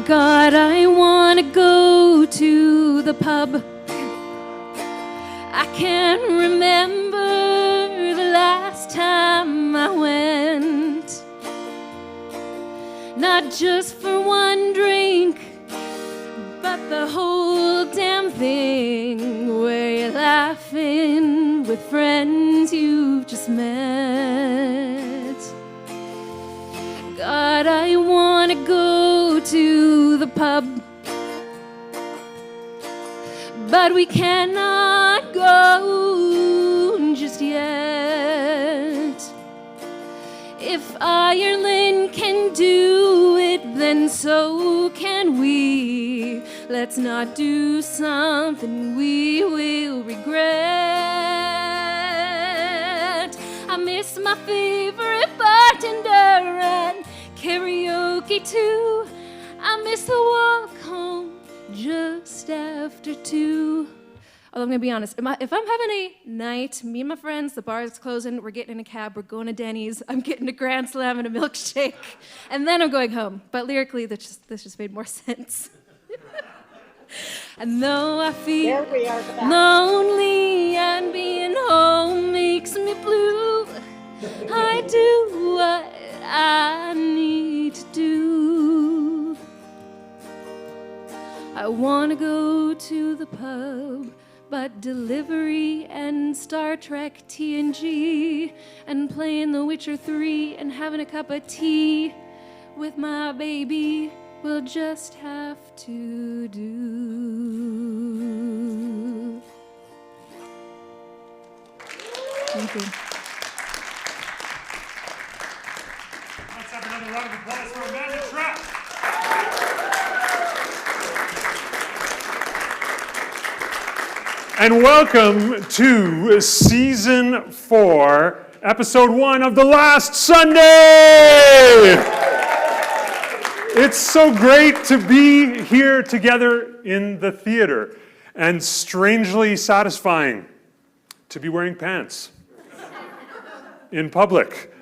God, I want to go to the pub. I can't remember the last time I went. Not just for one drink, but the whole damn thing, where you're laughing with friends you've just met. God, I want to go to the pub, but we cannot go just yet. If Ireland can do it, then so can we. Let's not do something we will regret. I miss my favorite bartender and karaoke too. I miss the walk home just after 2. Although I'm gonna be honest, if I'm having a night, me and my friends, the bar is closing, we're getting in a cab, we're going to Denny's, I'm getting a Grand Slam and a milkshake, and then I'm going home. But lyrically, this just made more sense. And though I feel lonely and being home makes me blue, I do what I need to do. I want to go to the pub, but delivery and Star Trek TNG and playing The Witcher 3 and having a cup of tea with my baby will just have to do. Thank you. Let's have another round of applause for Amanda Trapp. And welcome to Season 4, Episode 1 of The Last Sunday! It's so great to be here together in the theater, and strangely satisfying to be wearing pants in public.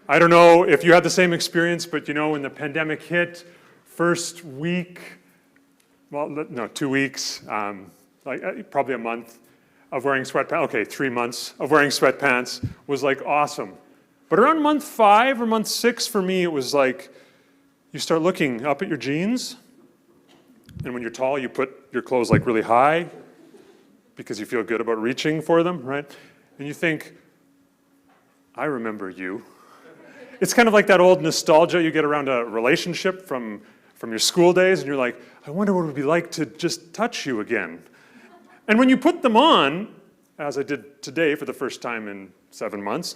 I don't know if you had the same experience, but you know, when the pandemic hit, first week, well, no, 2 weeks, probably a month of wearing sweatpants, okay, 3 months of wearing sweatpants was like awesome. But around month 5 or month 6 for me, it was like, you start looking up at your jeans, and when you're tall, you put your clothes like really high because you feel good about reaching for them, right? And you think, I remember you. It's kind of like that old nostalgia you get around a relationship from your school days, and you're like, I wonder what it would be like to just touch you again. And when you put them on, as I did today for the first time in 7 months,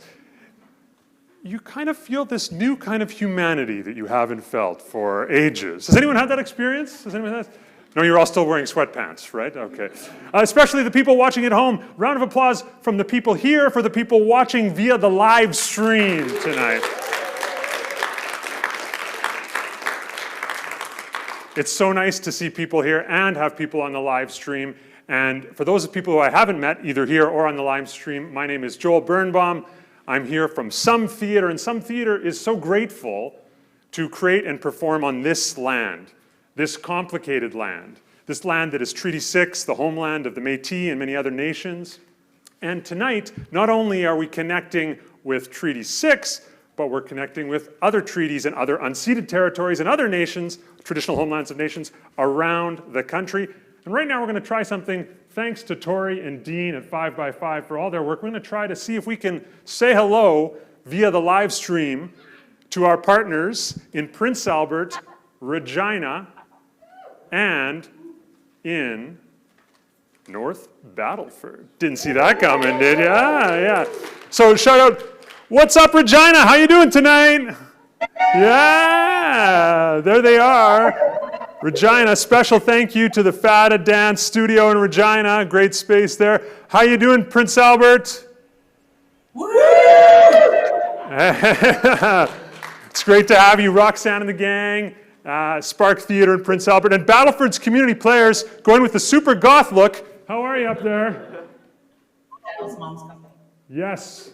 you kind of feel this new kind of humanity that you haven't felt for ages. Has anyone had that experience? Has anyone had that? No, you're all still wearing sweatpants, right? Okay. Especially the people watching at home. Round of applause from the people here for the people watching via the live stream tonight. It's so nice to see people here and have people on the live stream. And for those people who I haven't met, either here or on the live stream, my name is Joel Birnbaum. I'm here from Some Theater, and Some Theater is so grateful to create and perform on this land, this complicated land, this land that is Treaty 6, the homeland of the Métis and many other nations. And tonight, not only are we connecting with Treaty 6, but we're connecting with other treaties and other unceded territories and other nations, traditional homelands of nations, around the country. And right now we're going to try something, thanks to Tori and Dean at 5x5 for all their work. We're going to try to see if we can say hello via the live stream to our partners in Prince Albert, Regina, and in North Battleford. Didn't see that coming, did you? Yeah. So shout out, what's up, Regina? How you doing tonight? Yeah, there they are. Regina, special thank you to the Fada Dance Studio in Regina. Great space there. How you doing, Prince Albert? Woo! It's great to have you, Roxanne and the gang, Spark Theater in Prince Albert, and Battleford's community players going with the super goth look. How are you up there? Mom's coming. Yes.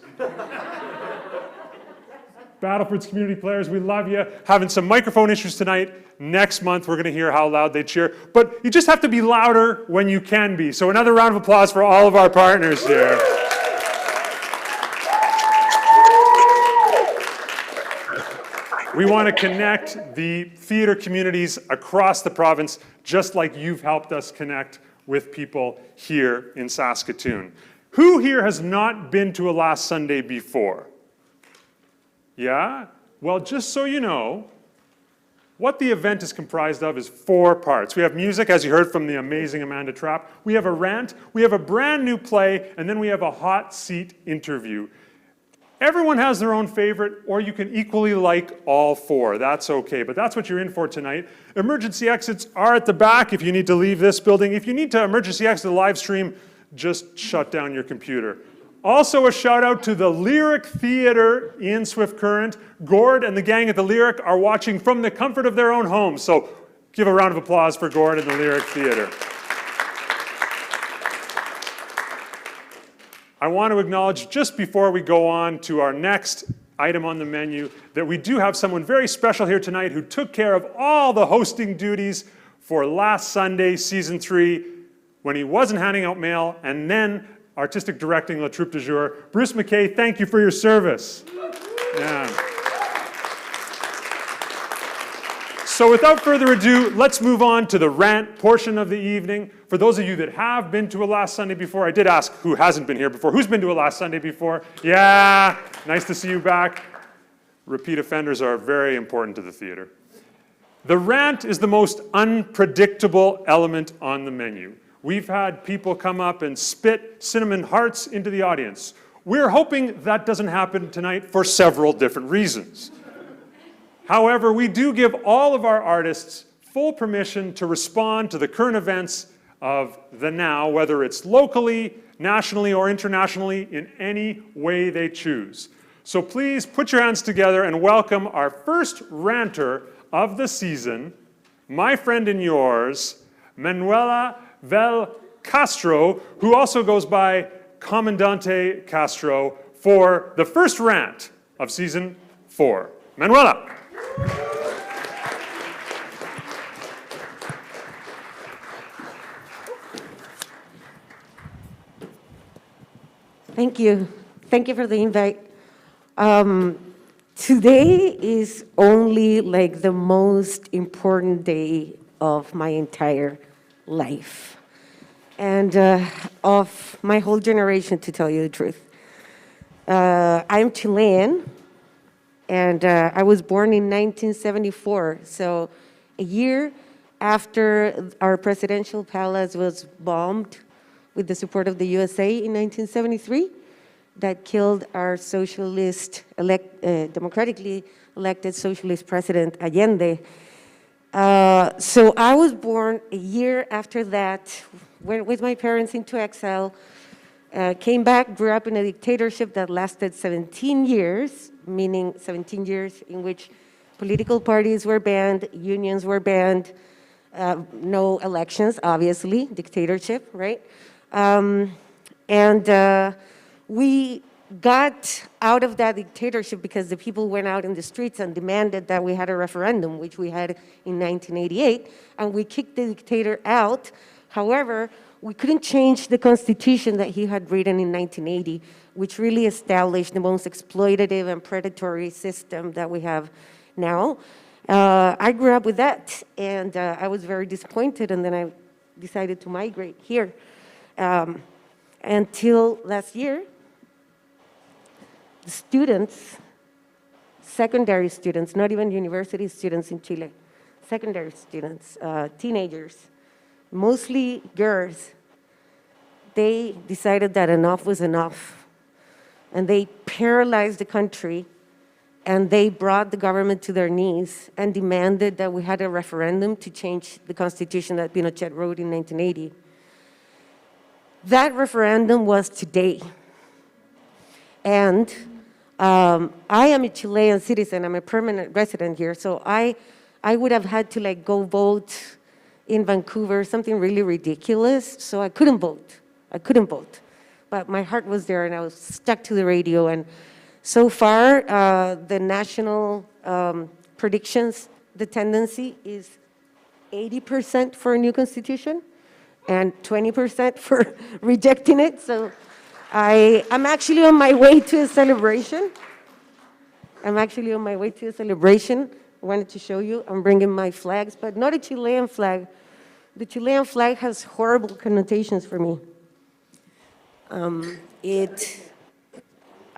Battlefords community players, we love you. Having some microphone issues tonight. Next month, we're going to hear how loud they cheer. But you just have to be louder when you can be. So another round of applause for all of our partners here. We want to connect the theater communities across the province, just like you've helped us connect with people here in Saskatoon. Who here has not been to a Last Sunday before? Yeah? Well, just so you know, what the event is comprised of is 4 parts. We have music, as you heard from the amazing Amanda Trapp. We have a rant, we have a brand new play, and then we have a hot seat interview. Everyone has their own favorite, or you can equally like all 4. That's okay, but that's what you're in for tonight. Emergency exits are at the back if you need to leave this building. If you need to emergency exit the live stream, just shut down your computer. Also a shout out to the Lyric Theatre in Swift Current. Gord and the gang at the Lyric are watching from the comfort of their own homes, so give a round of applause for Gord and the Lyric Theatre. I want to acknowledge, just before we go on to our next item on the menu, that we do have someone very special here tonight who took care of all the hosting duties for Last Sunday, Season 3, when he wasn't handing out mail, and then artistic directing La Troupe de Jour. Bruce McKay, thank you for your service. Yeah. So without further ado, let's move on to the rant portion of the evening. For those of you that have been to a Last Sunday before, I did ask who hasn't been here before. Who's been to a Last Sunday before? Yeah, nice to see you back. Repeat offenders are very important to the theater. The rant is the most unpredictable element on the menu. We've had people come up and spit cinnamon hearts into the audience. We're hoping that doesn't happen tonight for several different reasons. However, we do give all of our artists full permission to respond to the current events of the now, whether it's locally, nationally, or internationally, in any way they choose. So please put your hands together and welcome our first ranter of the season, my friend and yours, Manuela Vel Castro, who also goes by Comandante Castro, for the first rant of season 4. Manuela. Thank you. Thank you for the invite. Today is only like the most important day of my entire life and of my whole generation, to tell you the truth. I'm Chilean, and I was born in 1974, so a year after our presidential palace was bombed with the support of the USA in 1973, that killed our democratically elected socialist president, Allende. So I was born a year after that, went with my parents into exile, came back, grew up in a dictatorship that lasted 17 years, meaning 17 years in which political parties were banned, unions were banned, no elections, obviously, dictatorship, right? We got out of that dictatorship because the people went out in the streets and demanded that we had a referendum, which we had in 1988, and we kicked the dictator out. However, we couldn't change the constitution that he had written in 1980, which really established the most exploitative and predatory system that we have now. I grew up with that, and I was very disappointed, and then I decided to migrate here. Until last year, the students, secondary students, not even university students in Chile, secondary students, teenagers, mostly girls, they decided that enough was enough. And they paralyzed the country, and they brought the government to their knees and demanded that we had a referendum to change the constitution that Pinochet wrote in 1980. That referendum was today. And I am a Chilean citizen, I'm a permanent resident here, so I would have had to go vote in Vancouver, something really ridiculous, so I couldn't vote. But my heart was there, and I was stuck to the radio, and So far, the national predictions, the tendency is 80% for a new constitution and 20% for rejecting it. So I'm actually on my way to a celebration. I wanted to show you. I'm bringing my flags, but not a Chilean flag. The Chilean flag has horrible connotations for me.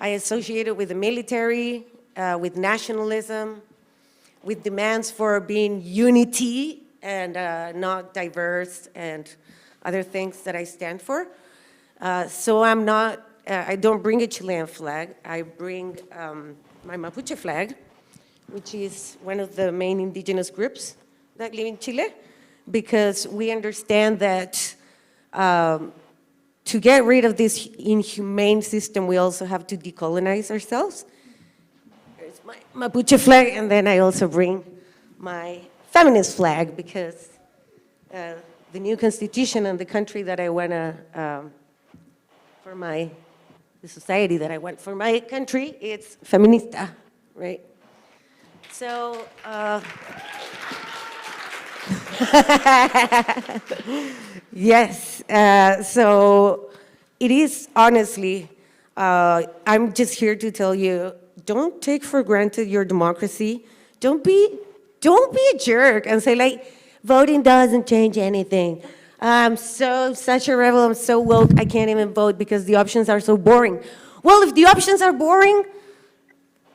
I associate it with the military, with nationalism, with demands for being unity and not diverse and other things that I stand for. So I don't bring a Chilean flag. I bring my Mapuche flag, which is one of the main indigenous groups that live in Chile, because we understand that to get rid of this inhumane system, we also have to decolonize ourselves. There's my Mapuche flag, and then I also bring my feminist flag, because the new constitution and the country that I want to, the society that I want for my country, it's feminista, right? So, yes, so it is honestly, I'm just here to tell you, don't take for granted your democracy. Don't be a jerk and say like, voting doesn't change anything. I'm such a rebel, I'm so woke, I can't even vote because the options are so boring. Well, if the options are boring,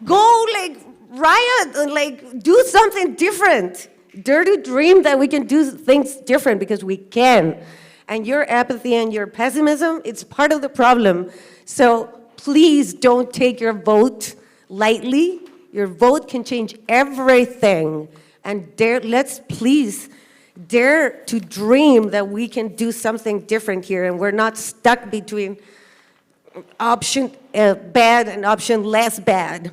go like riot and like do something different. Dare to dream that we can do things different, because we can. And your apathy and your pessimism, it's part of the problem. So please don't take your vote lightly. Your vote can change everything. And let's please dare to dream that we can do something different here, and we're not stuck between option bad and option less bad,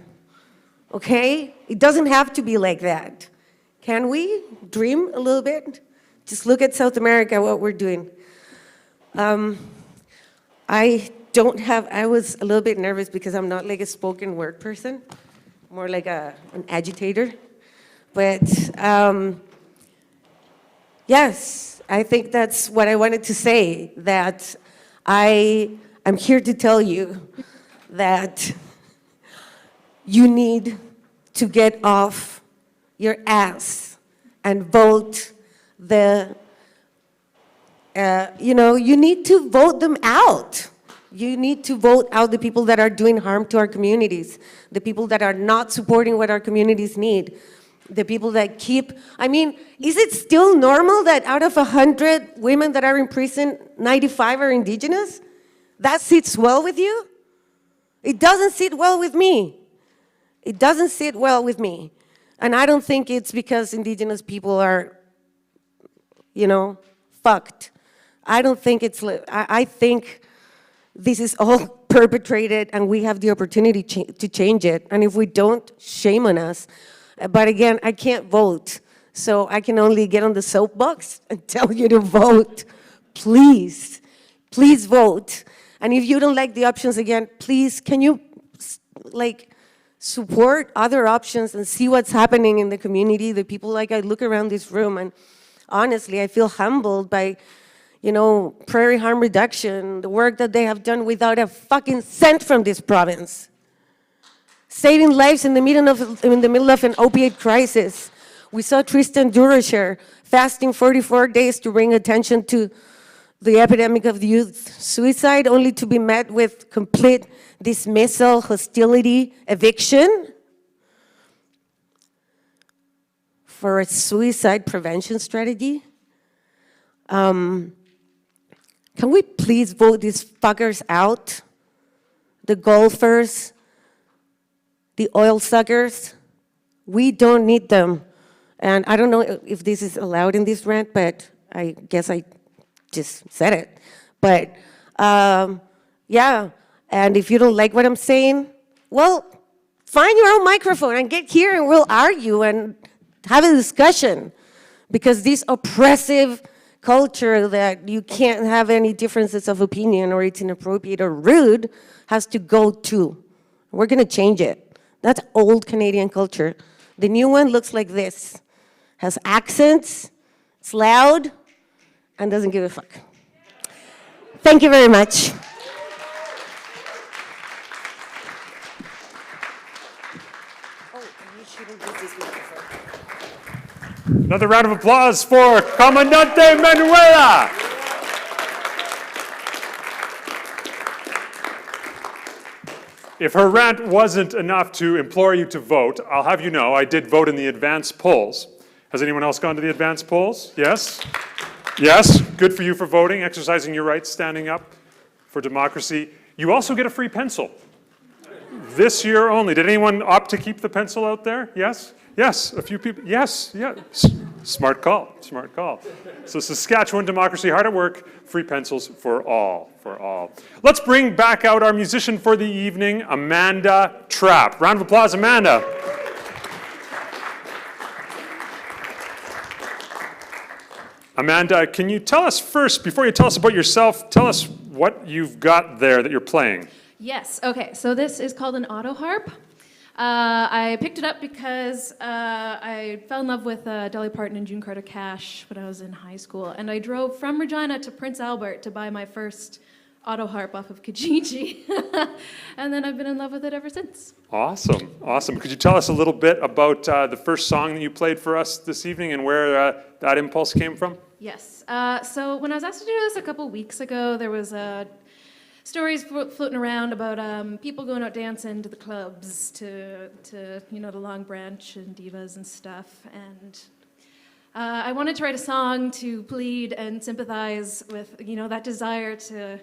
okay? It doesn't have to be like that. Can we dream a little bit? Just look at South America, what we're doing. I was a little bit nervous because I'm not like a spoken word person, more like an agitator. But yes, I think that's what I wanted to say, that I'm here to tell you that you need to get off your ass and vote you need to vote them out. You need to vote out the people that are doing harm to our communities, the people that are not supporting what our communities need, the people that is it still normal that out of 100 women that are in prison, 95 are indigenous? That sits well with you? It doesn't sit well with me. It doesn't sit well with me. And I don't think it's because indigenous people are, fucked. I don't think I think this is all perpetrated and we have the opportunity to change it. And if we don't, shame on us. But again, I can't vote. So I can only get on the soapbox and tell you to vote. Please, please vote. And if you don't like the options again, please, can you support other options and see what's happening in the community? The people, I look around this room and honestly, I feel humbled by, Prairie Harm Reduction, the work that they have done without a fucking cent from this province. Saving lives in the middle of an opiate crisis. We saw Tristan Durasher fasting 44 days to bring attention to the epidemic of youth suicide, only to be met with complete dismissal, hostility, eviction for a suicide prevention strategy. Can we please vote these fuckers out? The golfers, the oil suckers, we don't need them. And I don't know if this is allowed in this rant, but I guess I just said it. But yeah, and if you don't like what I'm saying, well, find your own microphone and get here and we'll argue and have a discussion. Because this oppressive culture that you can't have any differences of opinion or it's inappropriate or rude has to go too. We're going to change it. That's old Canadian culture. The new one looks like this. Has accents, it's loud, and doesn't give a fuck. Thank you very much. Another round of applause for Comandante Manuela. If her rant wasn't enough to implore you to vote, I'll have you know I did vote in the advance polls. Has anyone else gone to the advance polls? Yes? Yes, good for you for voting, exercising your rights, standing up for democracy. You also get a free pencil. This year only. Did anyone opt to keep the pencil out there? Yes? Yes, a few people. Yes, yeah. Smart call, smart call. So Saskatchewan democracy, hard at work, free pencils for all, for all. Let's bring back out our musician for the evening, Amanda Trapp. Round of applause, Amanda. Amanda, can you tell us first, before you tell us about yourself, tell us what you've got there that you're playing. Yes, okay, so this is called an auto harp. I picked it up because I fell in love with Dolly Parton and June Carter Cash when I was in high school, and I drove from Regina to Prince Albert to buy my first auto harp off of Kijiji, and then I've been in love with it ever since. Awesome, awesome. Could you tell us a little bit about the first song that you played for us this evening and where that impulse came from? Yes, so when I was asked to do this a couple weeks ago, there was stories floating around about people going out dancing to the clubs, to the Long Branch and Divas and stuff. And I wanted to write a song to plead and sympathize with that desire to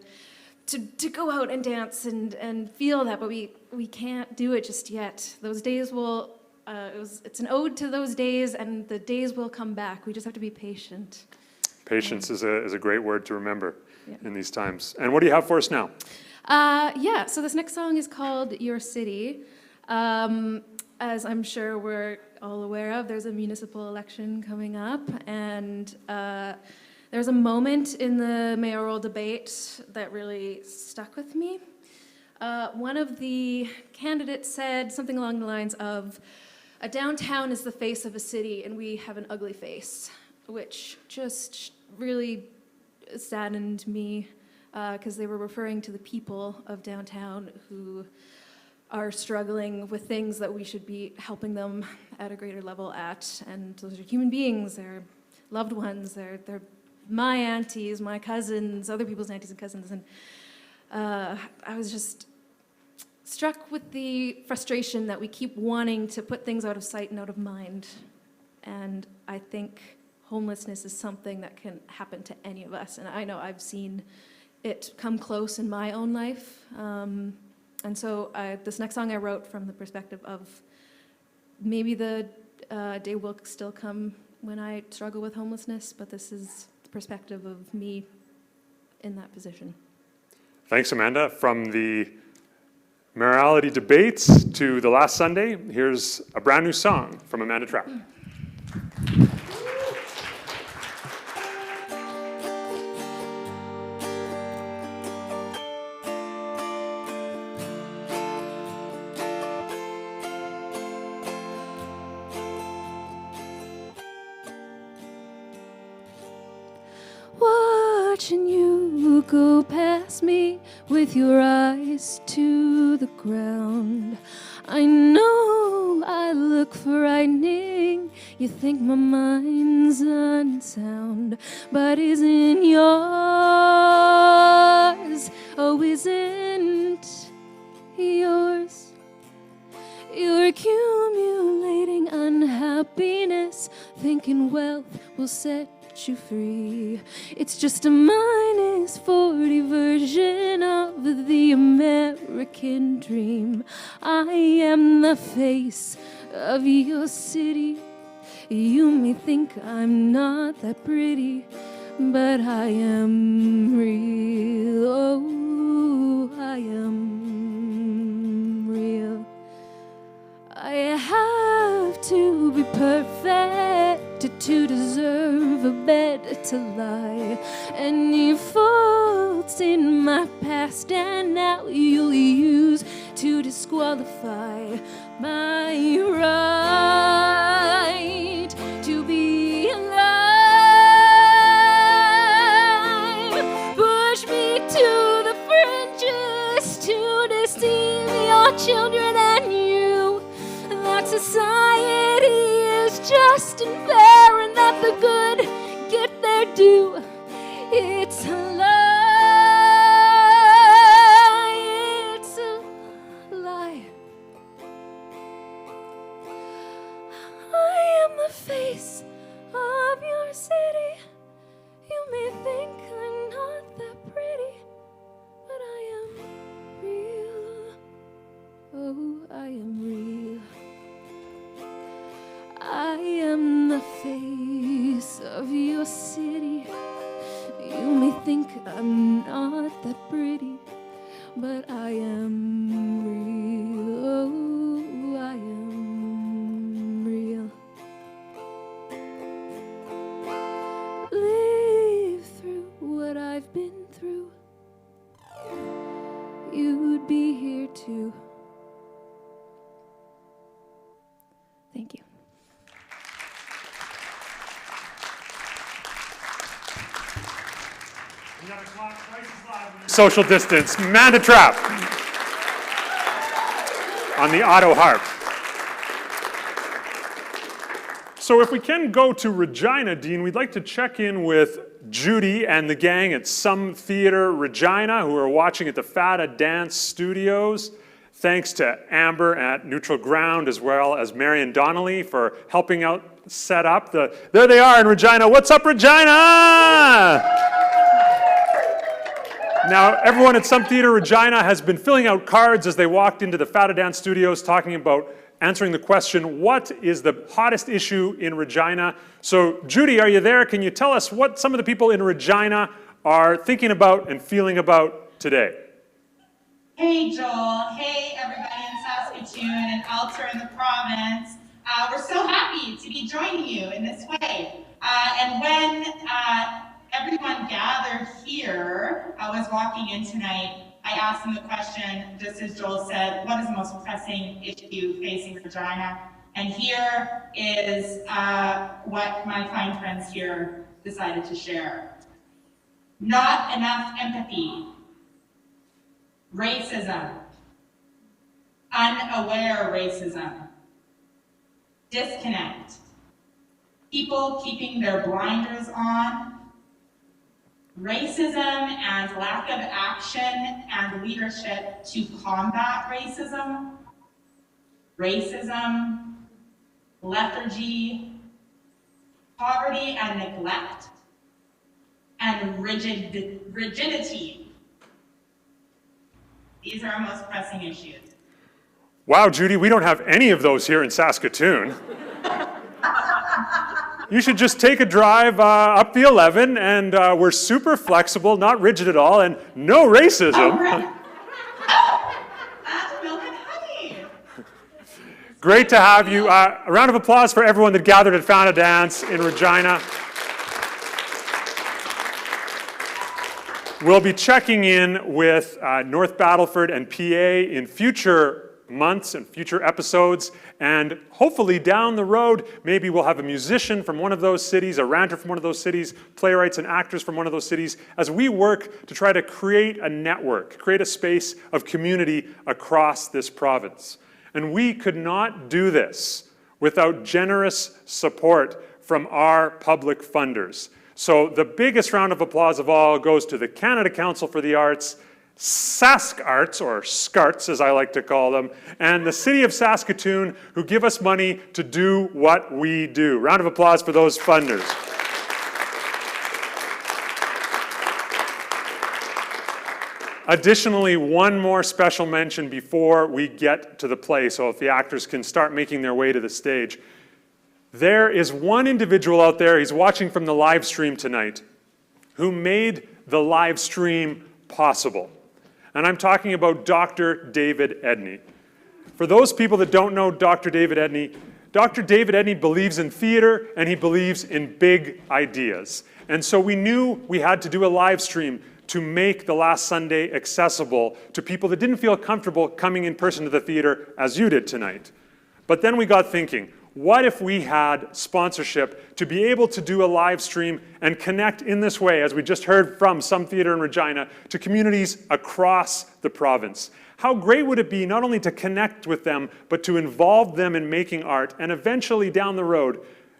go out and dance and feel that, but we can't do it just yet. Those days will. It's an ode to those days, and the days will come back. We just have to be patient. Patience is a great word to remember. Yeah. In these times. And what do you have for us now? So this next song is called Your City. As I'm sure we're all aware of, there's a municipal election coming up, and there's a moment in the mayoral debate that really stuck with me. One of the candidates said something along the lines of, "A downtown is the face of a city, and we have an ugly face," which just really saddened me because they were referring to the people of downtown who are struggling with things that we should be helping them at a greater level at. And those are human beings, they're loved ones, they're my aunties, my cousins, other people's aunties and cousins. And I was just struck with the frustration that we keep wanting to put things out of sight and out of mind. And I think homelessness is something that can happen to any of us, and I know I've seen it come close in my own life. And so this next song I wrote from the perspective of maybe the day will still come when I struggle with homelessness, but this is the perspective of me in that position. Thanks, Amanda. From the morality debates to the last Sunday, here's a brand new song from Amanda Trapp. Watching you go past me with your eyes to the ground. I know I look frightening. You think my mind's unsound, but isn't yours? Oh, isn't yours? You're accumulating unhappiness, thinking wealth will set you free. It's just a minus 40 version of the American dream. I am the face of your city. You may think I'm not that pretty, but I am real. Oh, I am real. I have to be perfect to deserve a bed to lie. Any faults in my past and now you'll use to disqualify nullify my right to be alive. Push me to the fringes to deceive your children and you. That society is just and fair and that the good get their due. It's a lie. It's a lie. I am the face of your city. You may think I'm not that pretty, but I am real. Oh, I am real. I am the face of your city. You may think I'm not that pretty, but I am real. Oh, I am real. Live through what I've been through. You'd be here too. Thank you. Social distance, Man to Trap on the auto harp. So if we can go to Regina, Dean, we'd like to check in with Judy and the gang at Some Theater Regina, who are watching at the Fata Dance Studios. Thanks to Amber at Neutral Ground, as well as Marion Donnelly for helping out set up the... There they are in Regina. What's up, Regina? Now, everyone at Some Theater Regina has been filling out cards as they walked into the Fata Dance Studios talking about answering the question, what is the hottest issue in Regina? So, Judy, are you there? Can you tell us what some of the people in Regina are thinking about and feeling about today? Hey, Joel. Hey, everybody in Saskatoon and elsewhere in the province. We're so happy to be joining you in this way. And when everyone gathered here, I was walking in tonight, I asked them the question, just as Joel said, what is the most pressing issue facing Regina? And here is what my fine friends here decided to share. Not enough empathy, racism, unaware racism, disconnect, people keeping their blinders on, racism and lack of action and leadership to combat racism, lethargy, poverty and neglect, and rigidity. These are our most pressing issues. Wow, Judy, we don't have any of those here in Saskatoon. You should just take a drive up the 11, and we're super flexible, not rigid at all, and no racism. Oh, right. That's milk and honey. Great to have you. A round of applause for everyone that gathered at Fata Dance in Regina. We'll be checking in with North Battleford and PA in future months and future episodes, and hopefully down the road, maybe we'll have a musician from one of those cities, a ranter from one of those cities, playwrights and actors from one of those cities, as we work to try to create a network, create a space of community across this province. And we could not do this without generous support from our public funders. So the biggest round of applause of all goes to the Canada Council for the Arts, Sask Arts, or SCARTs as I like to call them, and the City of Saskatoon, who give us money to do what we do. Round of applause for those funders. Additionally, one more special mention before we get to the play, so if the actors can start making their way to the stage. There is one individual out there, he's watching from the live stream tonight, who made the live stream possible. And I'm talking about Dr. David Edney. For those people that don't know Dr. David Edney believes in theater and he believes in big ideas. And so we knew we had to do a live stream to make the last Sunday accessible to people that didn't feel comfortable coming in person to the theater as you did tonight. But then we got thinking, what if we had sponsorship to be able to do a live stream and connect in this way, as we just heard from some theater in Regina, to communities across the province? How great would it be not only to connect with them, but to involve them in making art, and eventually down the road,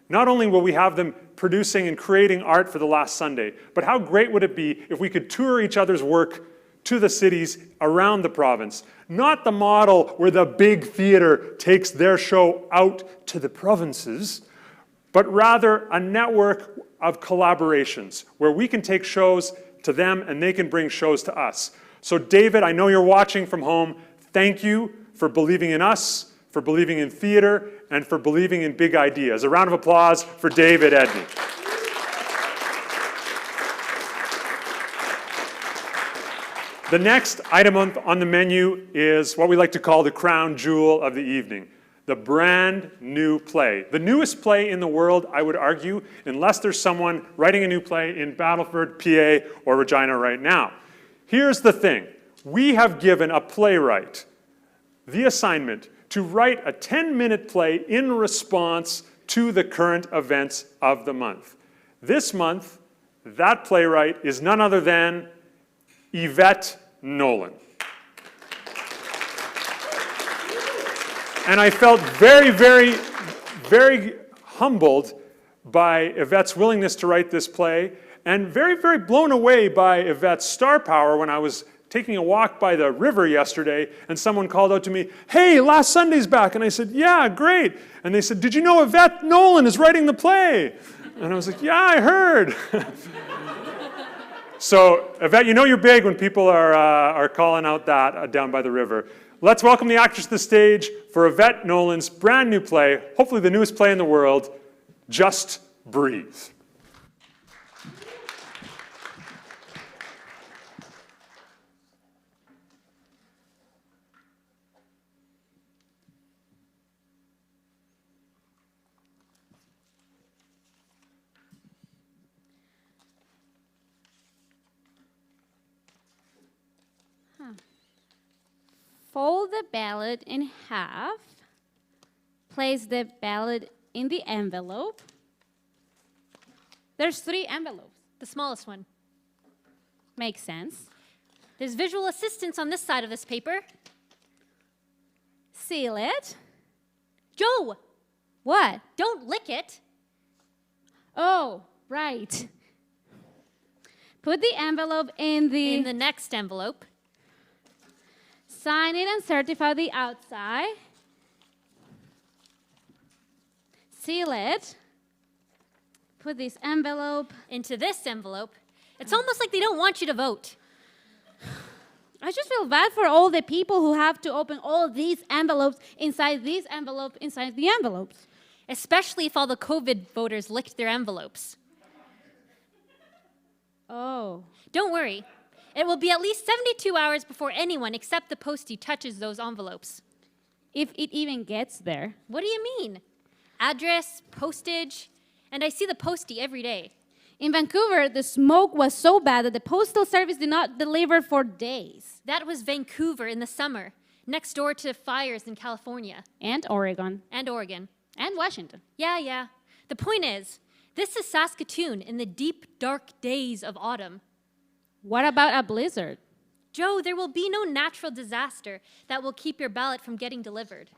not only will we have them producing and creating art for the last Sunday, but how great would it be if we could tour each other's work to the cities around the province? Not the model where the big theater takes their show out to the provinces, but rather a network of collaborations where we can take shows to them and they can bring shows to us. So David, I know you're watching from home. Thank you for believing in us, for believing in theater, and for believing in big ideas. A round of applause for David Edney. The next item on the menu is what we like to call the crown jewel of the evening, the brand new play. The newest play in the world, I would argue, unless there's someone writing a new play in Battleford, PA, or Regina right now. Here's the thing. We have given a playwright the assignment to write a 10-minute play in response to the current events of the month. This month, that playwright is none other than Yvette Nolan. And I felt very, very, very humbled by Yvette's willingness to write this play, and very, very blown away by Yvette's star power when I was taking a walk by the river yesterday, and someone called out to me, "Hey, last Sunday's back." And I said, "Yeah, great." And they said, "Did you know Yvette Nolan is writing the play?" And I was like, "Yeah, I heard." So, Yvette, you know you're big when people are calling out that down by the river. Let's welcome the actress to the stage for Yvette Nolan's brand new play, hopefully the newest play in the world, Just Breathe. Fold the ballot in half. Place the ballot in the envelope. There's 3 envelopes. The smallest one. Makes sense. There's visual assistance on this side of this paper. Seal it. Joe, What? don't lick it. Oh, right. Put the envelope in In the next envelope. Sign it and certify the outside. Seal it. Put this envelope. Into this envelope. It's almost like they don't want you to vote. I just feel bad for all the people who have to open all these envelopes inside these envelopes inside the envelopes. Especially if all the COVID voters licked their envelopes. Oh. Don't worry. It will be at least 72 hours before anyone except the postie touches those envelopes. If it even gets there. What do you mean? Address, postage, and I see the postie every day. In Vancouver, the smoke was so bad that the postal service did not deliver for days. That was Vancouver in the summer, next door to fires in California. And Oregon. And Oregon. And Washington. Yeah. The point is, this is Saskatoon in the deep, dark days of autumn. What about a blizzard? Joe, there will be no natural disaster that will keep your ballot from getting delivered.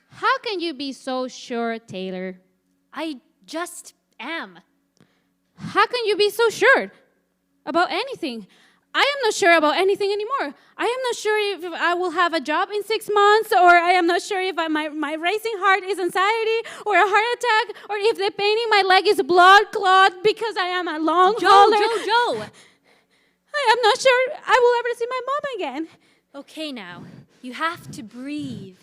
How can you be so sure, Taylor? I just am. How can you be so sure about anything? I am not sure about anything anymore. I am not sure if I will have a job in 6 months, or I am not sure if my racing heart is anxiety or a heart attack, or if the pain in my leg is blood clot because I am a long hauler. Joe! I am not sure I will ever see my mom again. Okay now, you have to breathe.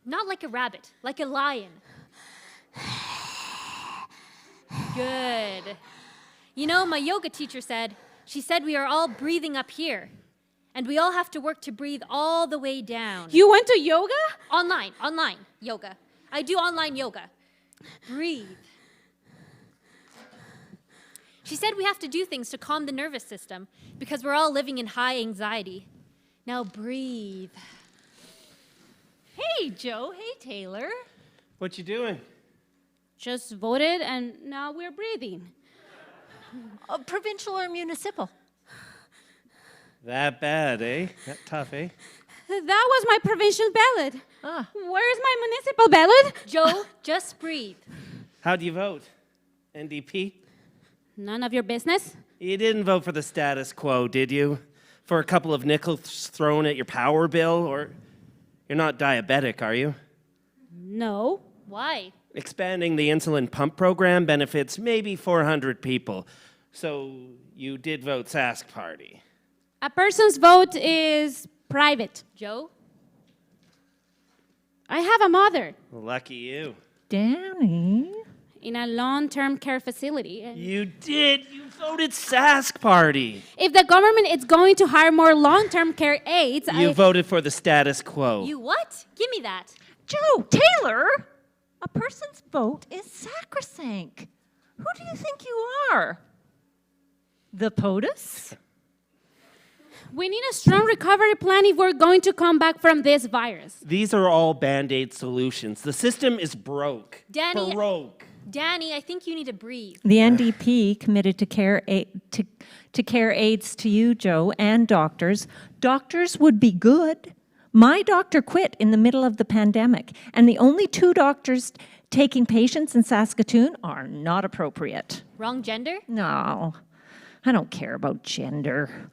Not like a rabbit, like a lion. Good. You know, my yoga teacher said, she said we are all breathing up here. And we all have to work to breathe all the way down. You went to yoga? Online yoga. I do online yoga. Breathe. She said we have to do things to calm the nervous system because we're all living in high anxiety. Now breathe. Hey, Joe. Hey, Taylor. What you doing? Just voted and now we're breathing. Provincial or municipal? That bad, eh? That tough, eh? That was my provincial ballot. Ah. Where's my municipal ballot? Joe, just breathe. How'd you vote? NDP? None of your business. You didn't vote for the status quo, did you? For a couple of nickels thrown at your power bill? Or you're not diabetic, are you? No. Why? Expanding the insulin pump program benefits maybe 400 people. So you did vote Sask Party. A person's vote is private. Joe? I have a mother Lucky you. Danny. in a long-term care facility. And You did. You voted Sask Party. if the government is going to hire more long-term care aides, You voted for the status quo. You what? Give me that. Joe, Taylor, a person's vote is sacrosanct. Who do you think you are? The POTUS? we need a strong recovery plan if we're going to come back from this virus. These are all Band-Aid solutions. The system is broke. Danny- Broke. Danny, I think you need to breathe. The NDP committed to care aids to you, Joe, and doctors. Doctors would be good. My doctor quit in the middle of the pandemic, and the only 2 doctors taking patients in Saskatoon are not appropriate. Wrong gender? No, I don't care about gender.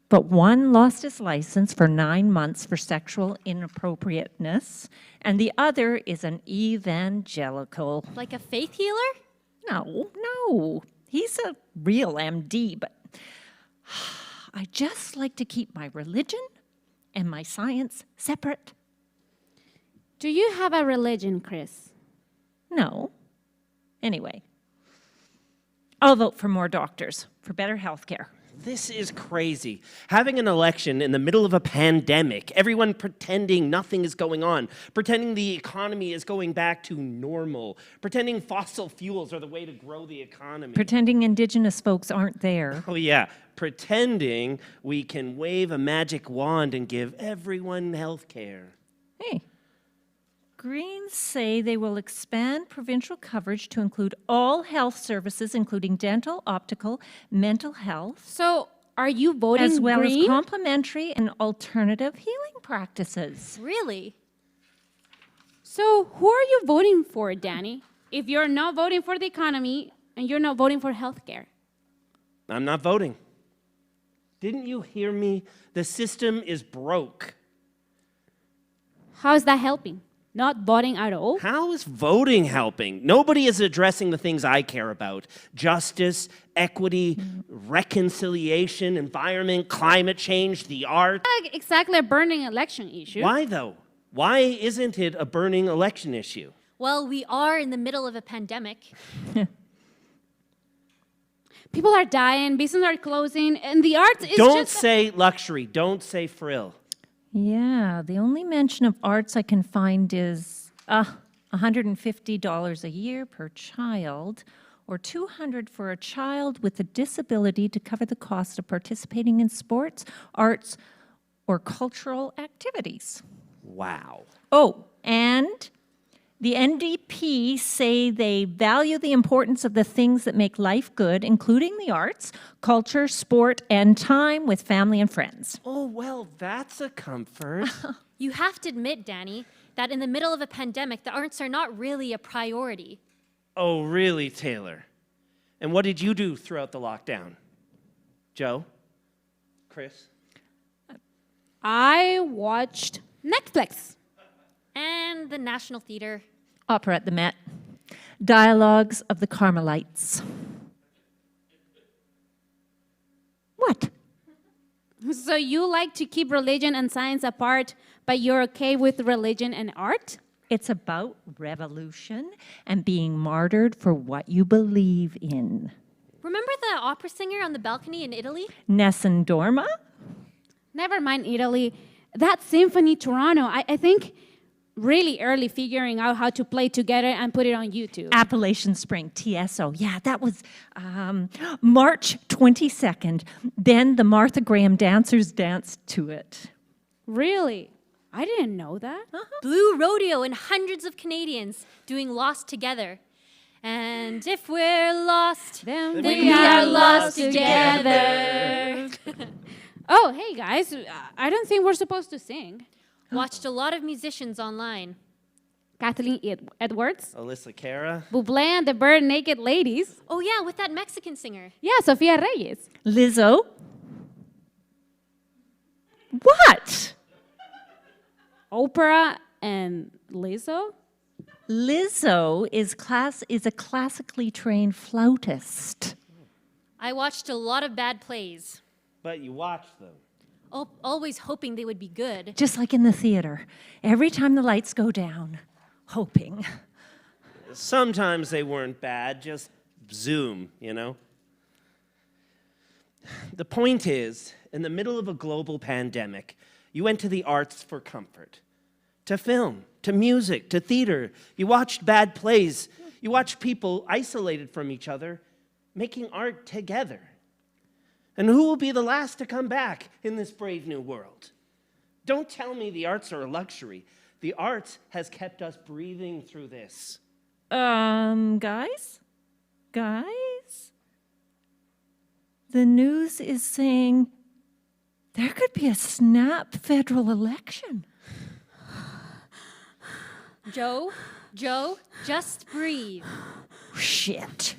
But one lost his license for 9 months for sexual inappropriateness, and the other is an evangelical. Like a faith healer? No. He's a real MD, but I just like to keep my religion and my science separate. Do you have a religion, Chris? No. Anyway, I'll vote for more doctors, for better health care. This is crazy. Having an election in the middle of a pandemic, everyone pretending nothing is going on, pretending the economy is going back to normal, pretending fossil fuels are the way to grow the economy. Pretending Indigenous folks aren't there. Oh yeah, pretending we can wave a magic wand and give everyone health care. Hey, Greens say they will expand provincial coverage to include all health services, including dental, optical, mental health, So, are you voting as well green? as complementary and alternative healing practices. Really? So, who are you voting for, Danny? If you're not voting for the economy and you're not voting for healthcare. I'm not voting. Didn't you hear me? The system is broke. How is that helping? Not voting at all? How is voting helping? Nobody is addressing the things I care about. Justice, equity, reconciliation, environment, climate change, the arts. Not exactly a burning election issue. Why though? Why isn't it a burning election issue? Well, we are in the middle of a pandemic. People are dying, businesses are closing, and the arts is Don't just... say luxury. Don't say frill. Yeah, the only mention of arts I can find is $150 a year per child, or $200 for a child with a disability to cover the cost of participating in sports, arts, or cultural activities. Wow. Oh, and the NDP say they value the importance of the things that make life good, including the arts, culture, sport, and time with family and friends. Oh, well, that's a comfort. You have to admit, Danny, that in the middle of a pandemic, the arts are not really a priority. Oh, really, Taylor? And what did you do throughout the lockdown? Joe? Chris? I watched Netflix. And the National Theatre. Opera at the Met. Dialogues of the Carmelites. What? So you like to keep religion and science apart, but you're okay with religion and art? It's about revolution and being martyred for what you believe in. Remember the opera singer on the balcony in Italy? Nessun Dorma? Never mind Italy. That symphony Toronto, I think really early figuring out how to play together and put it on YouTube. Appalachian Spring, TSO. Yeah, that was March 22nd. Then the Martha Graham dancers danced to it. Really? I didn't know that. Blue Rodeo and hundreds of Canadians doing Lost together. And if we're lost, Then we are lost together. Oh, hey guys, I don't think we're supposed to sing. Watched a lot of musicians online. Kathleen Edwards, Alyssa Cara. Bublé and the Bird Naked Ladies. Oh yeah, with that Mexican singer. Yeah, Sofia Reyes. Lizzo. What? Oprah and Lizzo. Lizzo is a classically trained flautist. I watched a lot of bad plays, But you watched them. always hoping they would be good. Just like in the theater. Every time the lights go down, hoping. Sometimes they weren't bad, just Zoom, you know? The point is, in the middle of a global pandemic, you went to the arts for comfort. To film, to music, to theater. You watched bad plays. You watched people isolated from each other, making art together. And who will be the last to come back in this brave new world? Don't tell me the arts are a luxury. The arts has kept us breathing through this. Guys? The news is saying there could be a snap federal election. Joe, just breathe. Shit.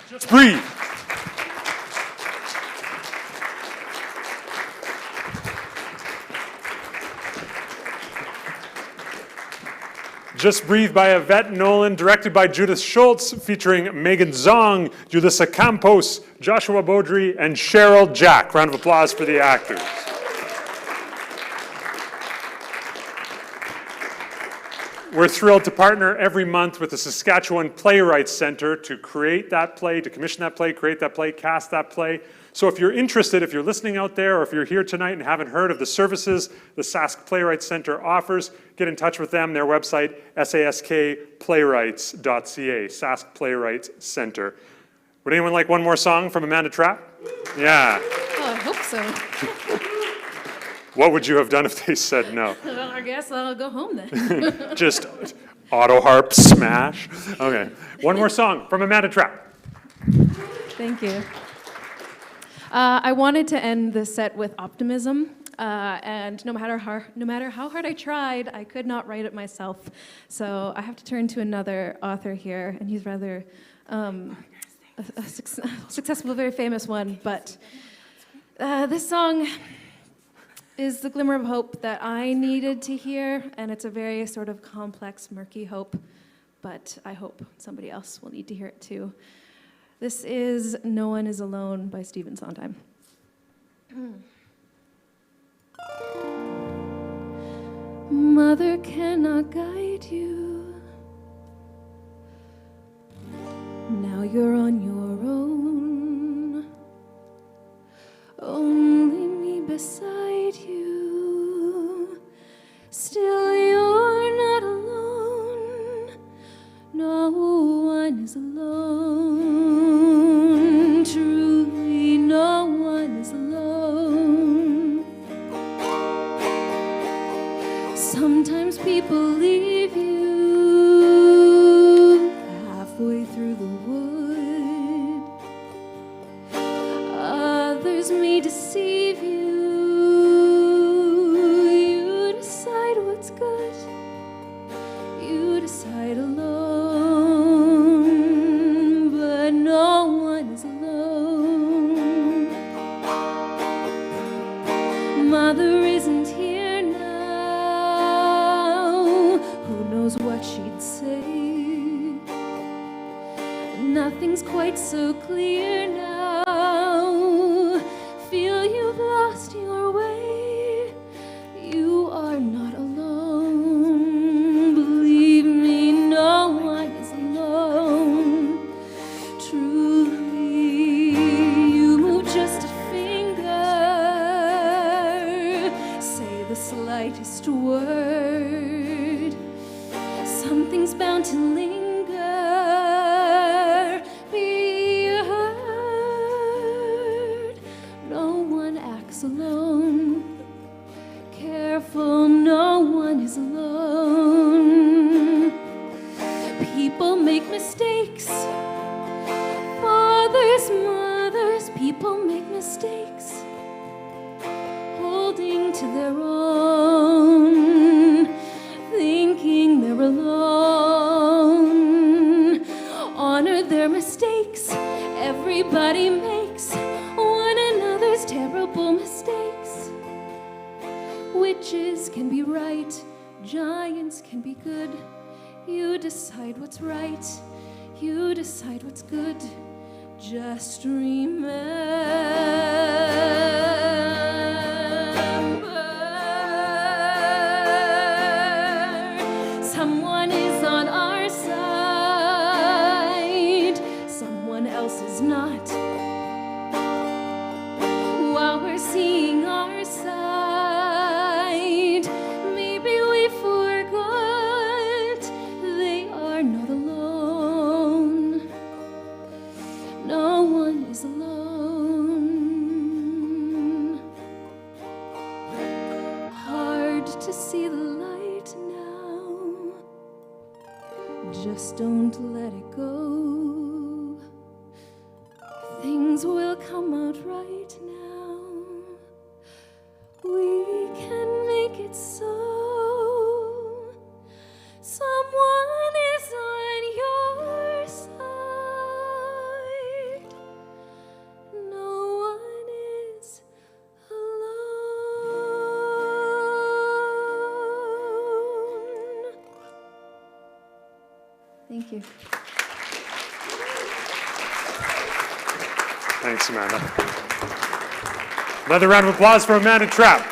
Just breathe. Just Breathe by Yvette Nolan, directed by Judith Schultz, featuring Megan Zong, Julissa Campos, Joshua Beaudry, and Cheryl Jack. Round of applause for the actors. We're thrilled to partner every month with the Saskatchewan Playwrights Centre to create that play, to commission that play, create that play, cast that play. So if you're interested, if you're listening out there, or if you're here tonight and haven't heard of the services the Sask Playwrights Centre offers, get in touch with them. Their website, saskplaywrights.ca, Sask Playwrights Centre. Would anyone like one more song from Amanda Trapp? Yeah. Oh, I hope so. What would you have done if they said no? Well, I guess I'll go home then. Just auto harp smash. Okay. One more song from Amanda Trapp. Thank you. I wanted to end the set with optimism, and no matter how hard I tried, I could not write it myself. So I have to turn to another author here, and he's rather a successful, very famous one. But this song is the glimmer of hope that I needed to hear, and it's a very sort of complex, murky hope, but I hope somebody else will need to hear it too. This is No One Is Alone by Stephen Sondheim. Mother cannot guide you. Now you're on your own. Only me beside you. Still you're not alone. No one is alone. Truly no one is alone. Sometimes people leave you halfway through the wood. Others may deceive you. You decide what's good. You decide alone. But no one is alone. Mother isn't here now. Who knows what she'd say? Nothing's quite so clear now. Feel you've lost your way. You are not alone. Believe me, no one is alone. Truly, you move just a finger, want to linger, be heard. No one acts alone. Careful, no one is alone. People make mistakes. Fathers, mothers, people make mistakes. Holding to their own, thinking they're alone. Honor their mistakes. Everybody makes one another's terrible mistakes. Witches can be right, giants can be good. You decide what's right, you decide what's good. Just remember, someone is on our side, someone else is not. While we're seeing our side, maybe we forgot they are not alone. No one is alone. Hard to see the light now. Just don't let it go. Things will come out right now. We can make it so. Someone is on your side. No one is alone. Thank you. Thanks, Amanda. Another round of applause for Amanda Trapp.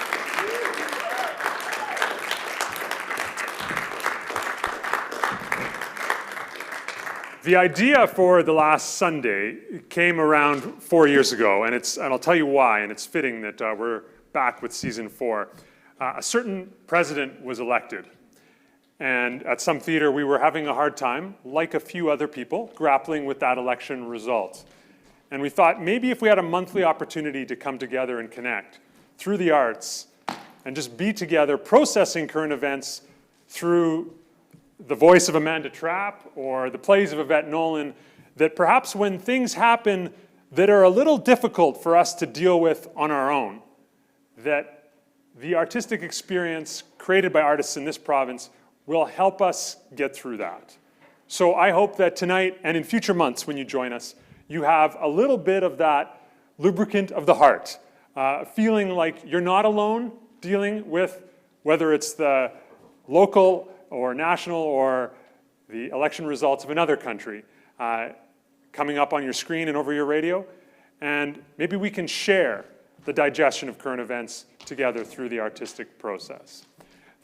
The idea for the last Sunday came around 4 years ago, and I'll tell you why, and it's fitting that we're back with season 4. A certain president was elected, and at some theater we were having a hard time, like a few other people, grappling with that election result. And we thought maybe if we had a monthly opportunity to come together and connect through the arts and just be together processing current events through the voice of Amanda Trapp or the plays of Yvette Nolan, that perhaps when things happen that are a little difficult for us to deal with on our own, that the artistic experience created by artists in this province will help us get through that. So I hope that tonight and in future months when you join us, you have a little bit of that lubricant of the heart, feeling like you're not alone dealing with whether it's the local or national or the election results of another country coming up on your screen and over your radio. And maybe we can share the digestion of current events together through the artistic process.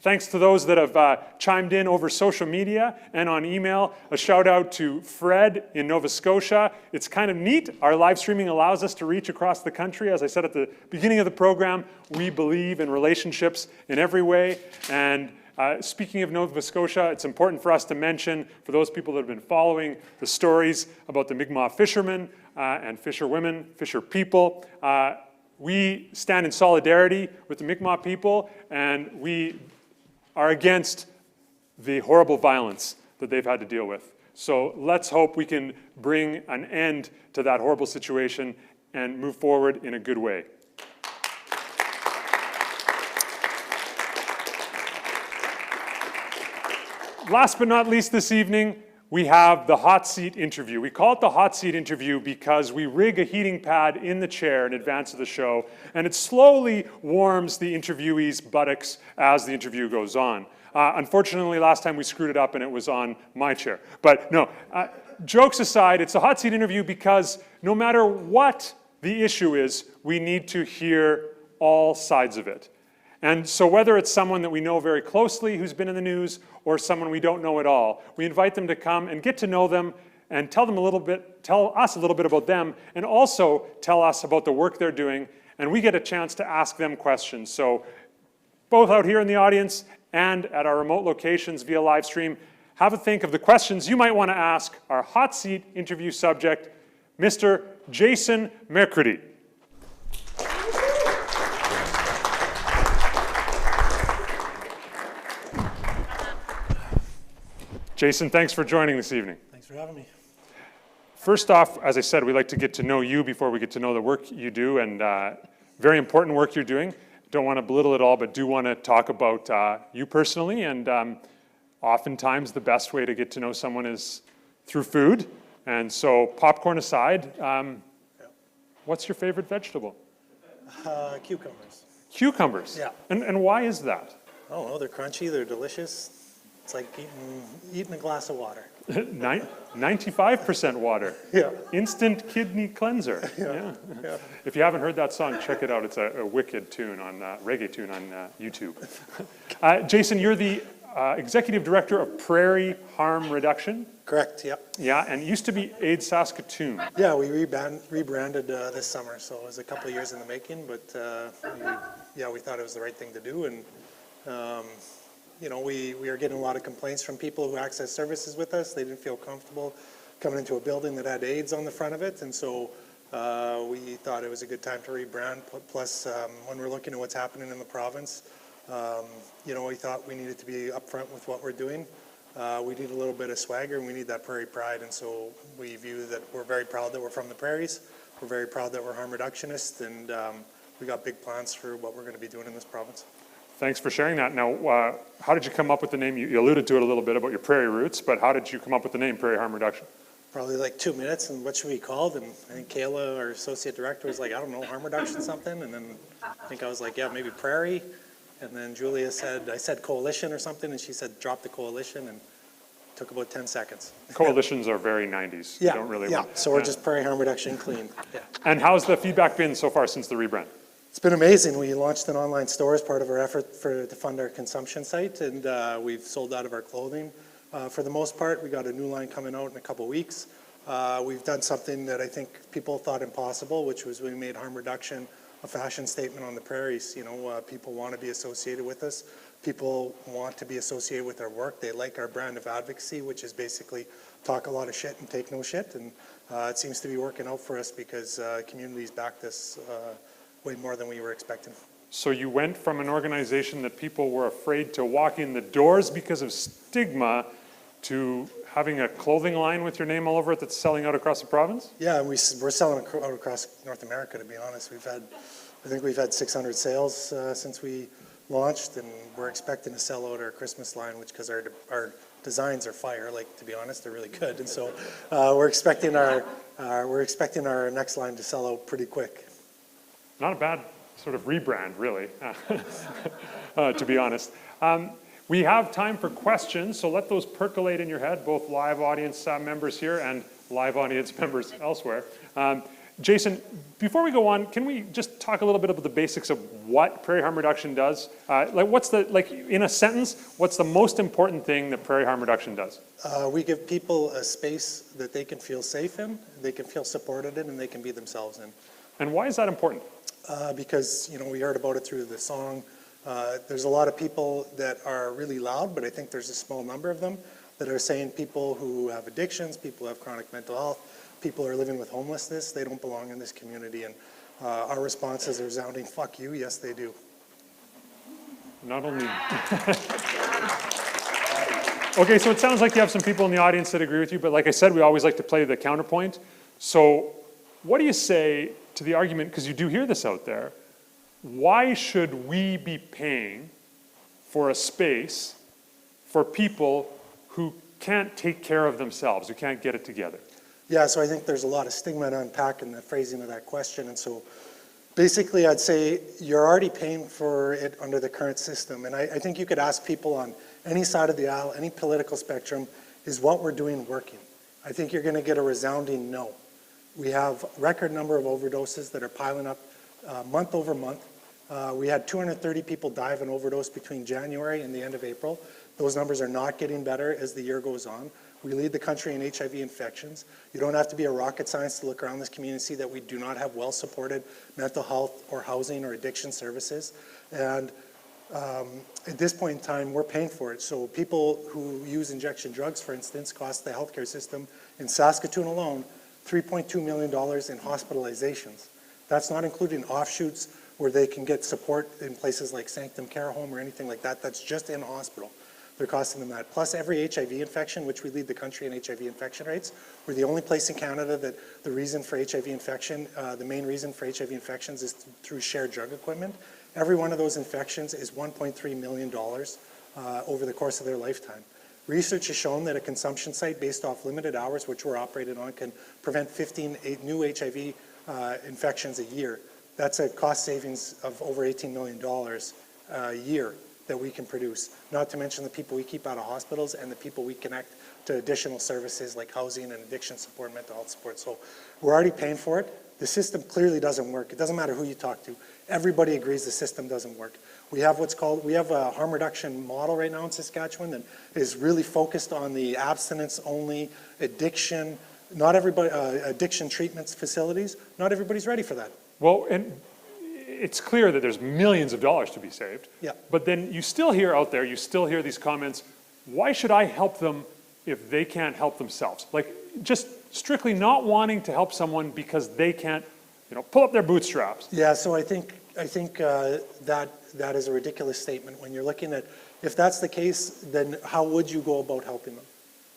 Thanks to those that have chimed in over social media and on email. A shout out to Fred in Nova Scotia. It's kind of neat. Our live streaming allows us to reach across the country. As I said at the beginning of the program, we believe in relationships in every way. And speaking of Nova Scotia, it's important for us to mention, for those people that have been following the stories about the Mi'kmaq fishermen and fisherwomen, fisher people, we stand in solidarity with the Mi'kmaq people, and we are against the horrible violence that they've had to deal with. So let's hope we can bring an end to that horrible situation and move forward in a good way. Last but not least this evening, we have the hot seat interview. We call it the hot seat interview because we rig a heating pad in the chair in advance of the show, and it slowly warms the interviewee's buttocks as the interview goes on. Unfortunately, last time we screwed it up and it was on my chair. But no, jokes aside, it's a hot seat interview because no matter what the issue is, we need to hear all sides of it. And so whether it's someone that we know very closely who's been in the news or someone we don't know at all, we invite them to come and get to know them and tell us a little bit about them, and also tell us about the work they're doing, and we get a chance to ask them questions. So both out here in the audience and at our remote locations via live stream, have a think of the questions you might want to ask our hot seat interview subject, Mr. Jason McCurdy. Jason, thanks for joining this evening. Thanks for having me. First off, as I said, we like to get to know you before we get to know the work you do, and very important work you're doing. Don't want to belittle it all, but do want to talk about you personally, and oftentimes the best way to get to know someone is through food. And so, popcorn aside, what's your favorite vegetable? Cucumbers. Cucumbers? Yeah. And why is that? I don't know, they're crunchy, they're delicious. It's like eating a glass of water. 95% water. Yeah. Instant kidney cleanser. Yeah. If you haven't heard that song, check it out. It's a wicked tune on reggae tune on YouTube. Jason, you're the executive director of Prairie Harm Reduction. Correct, yep. Yeah, and it used to be Aid Saskatoon. Yeah, we rebranded this summer, so it was a couple of years in the making, but we thought it was the right thing to do, and we are getting a lot of complaints from people who access services with us. They didn't feel comfortable coming into a building that had AIDS on the front of it, and so we thought it was a good time to rebrand. Plus, when we're looking at what's happening in the province, we thought we needed to be upfront with what we're doing. We need a little bit of swagger, and we need that prairie pride, and so we view that we're very proud that we're from the prairies. We're very proud that we're harm reductionists, and we got big plans for what we're going to be doing in this province. Thanks for sharing that. Now, how did you come up with the name? You alluded to it a little bit about your prairie roots, but how did you come up with the name Prairie Harm Reduction? Probably like 2 minutes, and what should we call it? And I think Kayla, our associate director, was like, I don't know, harm reduction something, and then I think I was like, yeah, maybe prairie, and then Julia said, I said coalition or something, and she said, drop the coalition, and it took about 10 seconds. Coalitions are very 90s. Yeah, You don't really yeah. want, So we're just Prairie Harm Reduction clean. Yeah. And how's the feedback been so far since the rebrand? It's been amazing. We launched an online store as part of our effort to fund our consumption site, and we've sold out of our clothing. For the most part, we got a new line coming out in a couple weeks. We've done something that I think people thought impossible, which was we made harm reduction a fashion statement on the prairies. People want to be associated with us. People want to be associated with our work. They like our brand of advocacy, which is basically talk a lot of shit and take no shit. And it seems to be working out for us because communities backed us way more than we were expecting. So you went from an organization that people were afraid to walk in the doors because of stigma to having a clothing line with your name all over it that's selling out across the province? Yeah, and we're selling out across North America, to be honest. I think we've had 600 sales since we launched, and we're expecting to sell out our Christmas line, because our designs are fire, to be honest, they're really good. And so we're expecting our next line to sell out pretty quick. Not a bad sort of rebrand, really, to be honest. We have time for questions, so let those percolate in your head, both live audience members here and live audience members elsewhere. Jason, before we go on, can we just talk a little bit about the basics of what Prairie Harm Reduction does? In a sentence, what's the most important thing that Prairie Harm Reduction does? We give people a space that they can feel safe in, they can feel supported in, and they can be themselves in. And why is that important? Because, we heard about it through the song. There's a lot of people that are really loud, but I think there's a small number of them that are saying people who have addictions, people who have chronic mental health, people who are living with homelessness, they don't belong in this community. And our response is a resounding, fuck you, yes they do. Not only... Okay, so it sounds like you have some people in the audience that agree with you, but like I said, we always like to play the counterpoint. So what do you say to the argument, because you do hear this out there, why should we be paying for a space for people who can't take care of themselves, who can't get it together? Yeah, so I think there's a lot of stigma to unpack in the phrasing of that question. And so basically I'd say you're already paying for it under the current system. And I think you could ask people on any side of the aisle, any political spectrum, is what we're doing working? I think you're going to get a resounding no. We have a record number of overdoses that are piling up month over month. We had 230 people die of an overdose between January and the end of April. Those numbers are not getting better as the year goes on. We lead the country in HIV infections. You don't have to be a rocket scientist to look around this community and see that we do not have well-supported mental health or housing or addiction services. And At this point in time, we're paying for it. So people who use injection drugs, for instance, cost the healthcare system in Saskatoon alone $3.2 million in hospitalizations. That's not including offshoots where they can get support in places like Sanctum Care Home or anything like that. That's just in hospital. They're costing them that. Plus every HIV infection, which we lead the country in HIV infection rates. We're the only place in Canada that the reason for HIV infection, the main reason for HIV infections is through shared drug equipment. Every one of those infections is $1.3 million over the course of their lifetime. Research has shown that a consumption site based off limited hours, which we're operated on, can prevent 15 new HIV infections a year. That's a cost savings of over $18 million a year that we can produce. Not to mention the people we keep out of hospitals and the people we connect to additional services like housing and addiction support, mental health support. So we're already paying for it. The system clearly doesn't work. It doesn't matter who you talk to. Everybody agrees the system doesn't work. We have we have a harm reduction model right now in Saskatchewan that is really focused on the abstinence-only addiction, addiction treatments facilities. Not everybody's ready for that. Well, and it's clear that there's millions of dollars to be saved. Yeah. But then you still hear out there, you still hear these comments, why should I help them if they can't help themselves? Like, just strictly not wanting to help someone because they can't, pull up their bootstraps. Yeah, so I think that is a ridiculous statement. When you're looking at, if that's the case, then how would you go about helping them,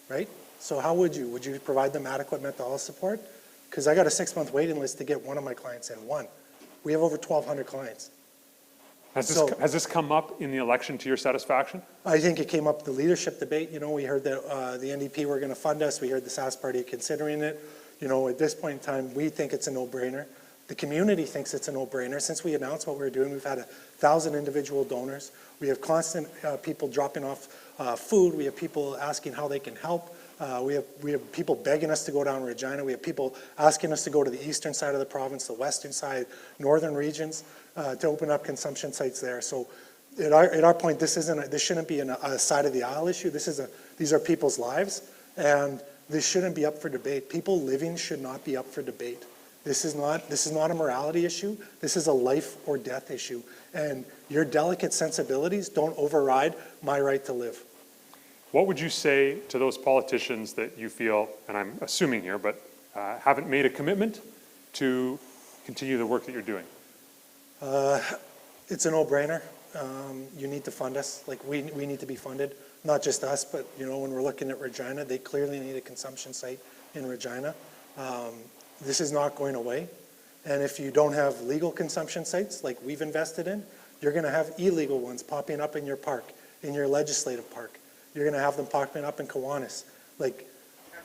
right? So how would you? Would you provide them adequate mental health support? Because I got a 6-month waiting list to get one of my clients in, one. We have over 1,200 clients. Has this come up in the election to your satisfaction? I think it came up the leadership debate. We heard that the NDP were going to fund us. We heard the Sask Party considering it. At this point in time, we think it's a no-brainer. The community thinks it's a no-brainer. Since we announced what we were doing, we've had 1,000 individual donors. We have constant people dropping off food. We have people asking how they can help. We have people begging us to go down to Regina. We have people asking us to go to the eastern side of the province, the western side, northern regions, to open up consumption sites there. So at our point, this shouldn't be a side of the aisle issue. These are people's lives, and this shouldn't be up for debate. People living should not be up for debate. This is not a morality issue. This is a life or death issue. And your delicate sensibilities don't override my right to live. What would you say to those politicians that you feel, and I'm assuming here, but haven't made a commitment to continue the work that you're doing? It's a no-brainer. You need to fund us. Like we need to be funded, not just us, but when we're looking at Regina, they clearly need a consumption site in Regina. This is not going away. And if you don't have legal consumption sites like we've invested in, you're going to have illegal ones popping up in your park, in your legislative park. You're going to have them popping up in Kiwanis, like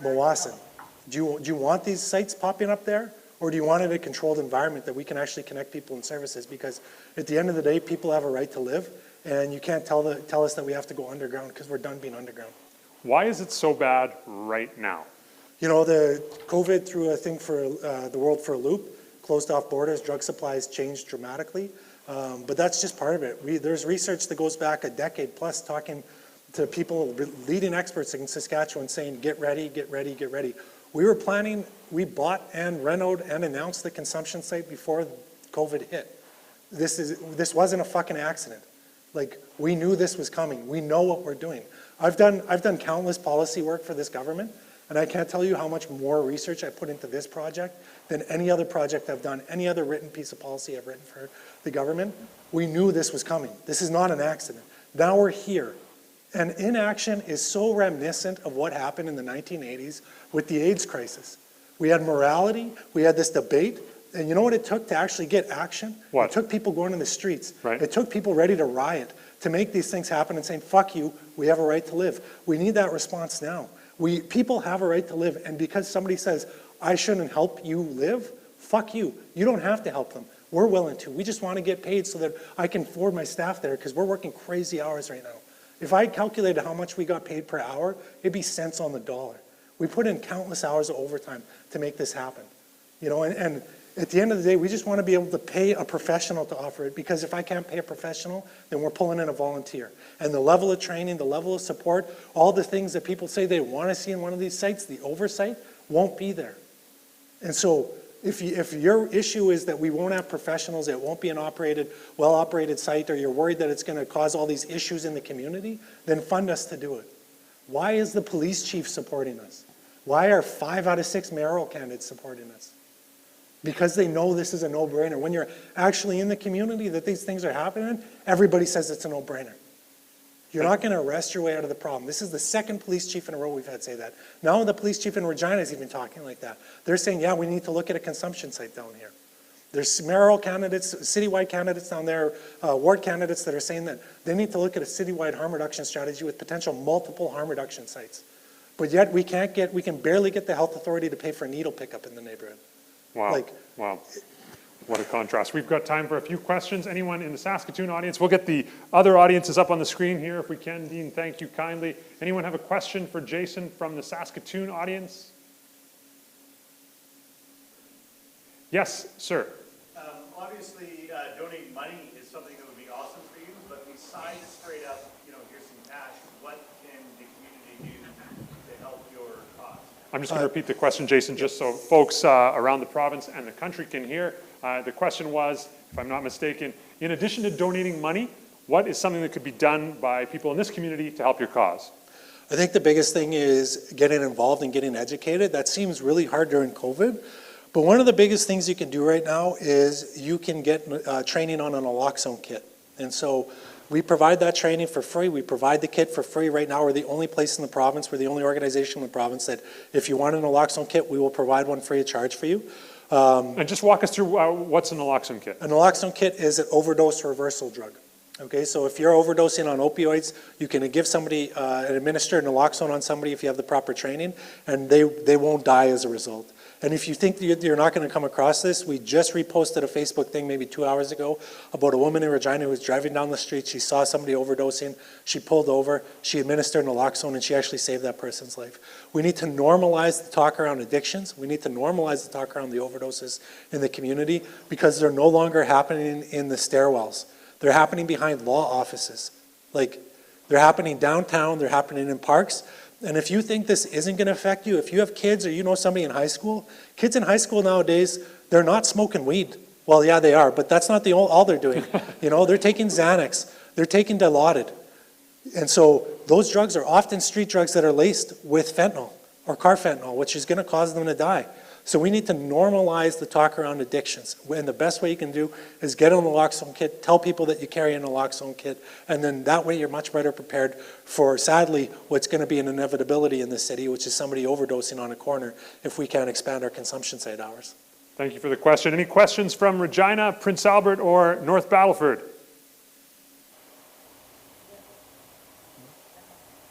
Mowasin. Do you want these sites popping up there? Or do you want it in a controlled environment that we can actually connect people and services? Because at the end of the day, people have a right to live, and you can't tell us that we have to go underground because we're done being underground. Why is it so bad right now? The COVID threw a thing for the world for a loop, closed off borders, drug supplies changed dramatically, but that's just part of it. There's research that goes back a decade plus talking to people, leading experts in Saskatchewan saying, get ready, get ready, get ready. We bought and renoed and announced the consumption site before COVID hit. This wasn't a fucking accident. Like, we knew this was coming. We know what we're doing. I've done countless policy work for this government, and I can't tell you how much more research I put into this project than any other project I've done, any other written piece of policy I've written for the government. We knew this was coming. This is not an accident. Now we're here. And inaction is so reminiscent of what happened in the 1980s with the AIDS crisis. We had morality, we had this debate, and you know what it took to actually get action? What? It took people going in the streets. Right. It took people ready to riot, to make these things happen and saying, fuck you, we have a right to live. We need that response now. People have a right to live, and because somebody says, I shouldn't help you live, fuck you. You don't have to help them. We're willing to. We just want to get paid so that I can afford my staff there because we're working crazy hours right now. If I calculated how much we got paid per hour, it'd be cents on the dollar. We put in countless hours of overtime to make this happen. And at the end of the day, we just want to be able to pay a professional to offer it, because if I can't pay a professional, then we're pulling in a volunteer. And the level of training, the level of support, all the things that people say they want to see in one of these sites, the oversight won't be there. And so If your issue is that we won't have professionals, it won't be an well-operated site, or you're worried that it's going to cause all these issues in the community, then fund us to do it. Why is the police chief supporting us? Why are 5 out of 6 mayoral candidates supporting us? Because they know this is a no-brainer. When you're actually in the community that these things are happening, everybody says it's a no-brainer. You're not going to arrest your way out of the problem. This is the second police chief in a row we've had say that. Now the police chief in Regina is even talking like that. They're saying, yeah, we need to look at a consumption site down here. There's mayoral candidates, citywide candidates down there, ward candidates that are saying that they need to look at a citywide harm reduction strategy with potential multiple harm reduction sites. But yet we can barely get the health authority to pay for needle pickup in the neighborhood. Wow, wow. What a contrast. We've got time for a few questions. Anyone in the Saskatoon audience? We'll get the other audiences up on the screen here if we can. Dean, thank you kindly. Anyone have a question for Jason from the Saskatoon audience? Yes, sir. Obviously, donating money is something that would be awesome for you, but besides straight up, here's some cash, what can the community do to help your cause? I'm just going to repeat the question, Jason, just so folks around the province and the country can hear. The question was, if I'm not mistaken, in addition to donating money, what is something that could be done by people in this community to help your cause? I think the biggest thing is getting involved and getting educated. That seems really hard during COVID. But one of the biggest things you can do right now is you can get training on an Naloxone Kit. And so we provide that training for free. We provide the kit for free. Right now, we're the only place in the province, we're the only organization in the province that if you want an Naloxone Kit, we will provide one free of charge for you. And just walk us through what's a Naloxone Kit. A Naloxone Kit is an overdose reversal drug. Okay, so if you're overdosing on opioids, you can give somebody, administer naloxone on somebody if you have the proper training, and they won't die as a result. And if you think you're not going to come across this, we just reposted a Facebook thing maybe 2 hours ago about a woman in Regina who was driving down the street. She saw somebody overdosing. She pulled over. She administered naloxone, and she actually saved that person's life. We need to normalize the talk around addictions. We need to normalize the talk around the overdoses in the community because they're no longer happening in the stairwells. They're happening behind law offices. Like, they're happening downtown. They're happening in parks. And if you think this isn't going to affect you, if you have kids or you know somebody in high school, kids in high school nowadays, they're not smoking weed. Well, yeah, they are, but that's not all they're doing. They're taking Xanax. They're taking Dilaudid. And so those drugs are often street drugs that are laced with fentanyl or carfentanil, which is going to cause them to die. So we need to normalize the talk around addictions. And the best way you can do is get a naloxone kit, tell people that you carry a naloxone kit, and then that way you're much better prepared for, sadly, what's going to be an inevitability in this city, which is somebody overdosing on a corner if we can't expand our consumption site hours. Thank you for the question. Any questions from Regina, Prince Albert, or North Battleford?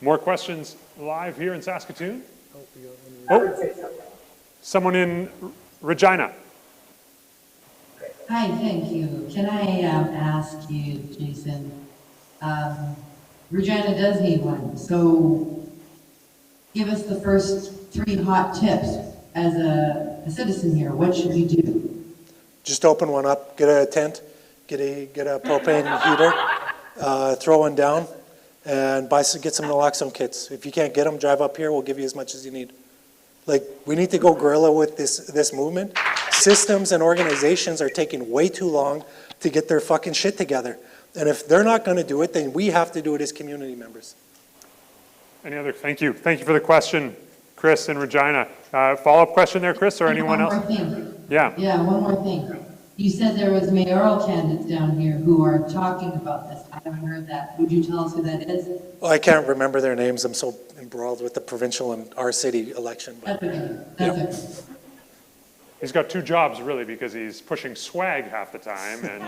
More questions live here in Saskatoon? Someone in Regina. Hi, thank you. Can I ask you, Jason, Regina does need one, so give us the first 3 hot tips as a citizen here. What should we do? Just open one up, get a tent, get a propane heater, throw one down, and get some naloxone kits. If you can't get them, drive up here, we'll give you as much as you need. Like, we need to go guerrilla with this movement. Systems and organizations are taking way too long to get their fucking shit together. And if they're not going to do it, then we have to do it as community members. Any other? Thank you. Thank you for the question, Chris and Regina. Follow-up question there, Chris, or anyone else? One more thing. Yeah. Yeah, one more thing. You said there was mayoral candidates down here who are talking about this. I haven't heard that. Would you tell us who that is? Well, I can't remember their names. I'm so embroiled with the provincial and our city election. But, That's okay. That's okay. He's got 2 jobs, really, because he's pushing swag half the time and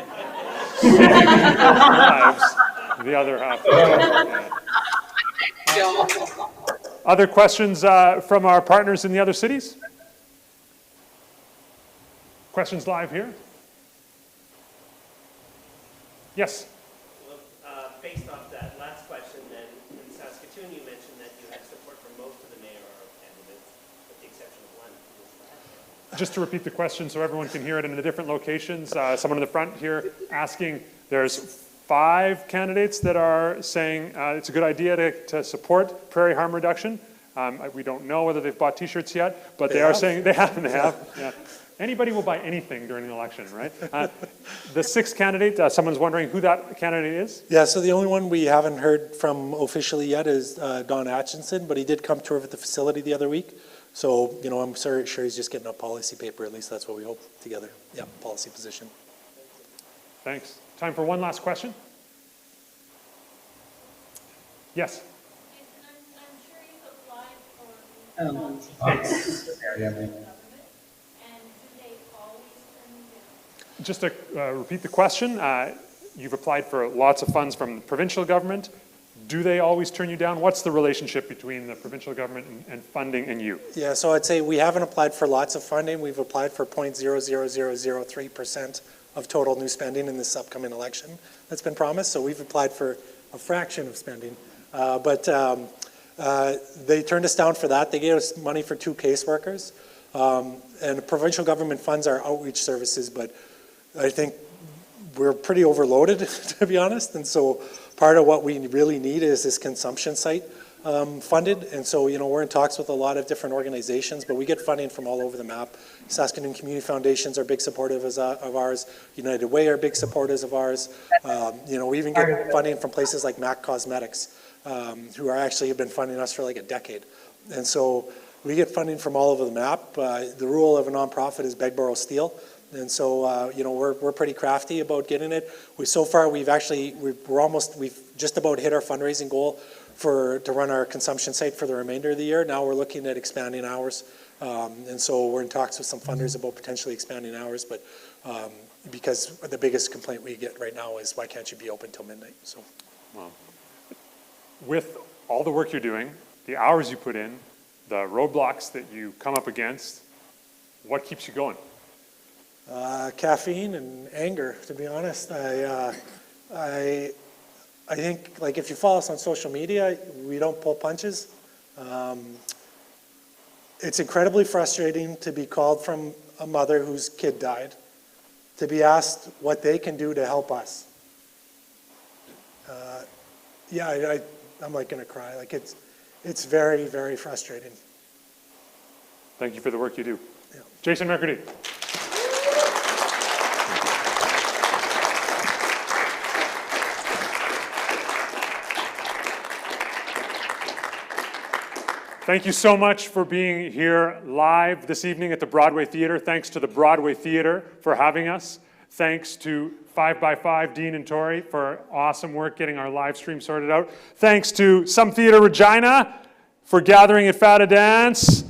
saving people's lives the other half the time. Yeah. Other questions from our partners in the other cities? Questions live here? Yes? Well, based off that last question, then, in Saskatoon, you mentioned that you had support from most of the mayoral candidates, with the exception of one. Just to repeat the question so everyone can hear it in the different locations, someone in the front here asking, there's 5 candidates that are saying it's a good idea to support prairie harm reduction. We don't know whether they've bought t-shirts yet, but they are saying they have. Yeah. Anybody will buy anything during an election, right? The sixth candidate, someone's wondering who that candidate is? Yeah, so the only one we haven't heard from officially yet is Don Atchison, but he did come tour of the facility the other week. So, I'm sure he's just getting a policy paper. At least that's what we hope together. Yeah, policy position. Thanks. Time for one last question. Yes? I'm sure you've applied for Just to repeat the question, you've applied for lots of funds from the provincial government. Do they always turn you down? What's the relationship between the provincial government and funding and you? Yeah, so I'd say we haven't applied for lots of funding. We've applied for 0.00003% of total new spending in this upcoming election that's been promised. So we've applied for a fraction of spending. But they turned us down for that. They gave us money for 2 caseworkers. And the provincial government funds our outreach services, but I think we're pretty overloaded, to be honest. And so part of what we really need is this consumption site funded. And so, we're in talks with a lot of different organizations, but we get funding from all over the map. Saskatoon Community Foundations are big supporters of ours. United Way are big supporters of ours. We even get funding from places like Mac Cosmetics, who have been funding us for like a decade. And so we get funding from all over the map. The rule of a nonprofit is beg, borrow, steal. And so, we're pretty crafty about getting it. We've just about hit our fundraising goal to run our consumption site for the remainder of the year. Now we're looking at expanding hours. And so we're in talks with some funders about potentially expanding hours, but because the biggest complaint we get right now is, why can't you be open till midnight? So, well, with all the work you're doing, the hours you put in, the roadblocks that you come up against, what keeps you going? Caffeine and anger, to be honest. I think, like, if you follow us on social media, we don't pull punches. It's incredibly frustrating to be called from a mother whose kid died, to be asked what they can do to help us. I'm like gonna cry. Like, it's very, very frustrating. Thank you for the work you do. Yeah. Jason McCurdy. Thank you so much for being here live this evening at the Broadway Theatre. Thanks to the Broadway Theatre for having us. Thanks to 5x5, Dean and Tori, for awesome work getting our live stream sorted out. Thanks to Some Theatre Regina for gathering at Fata Dance.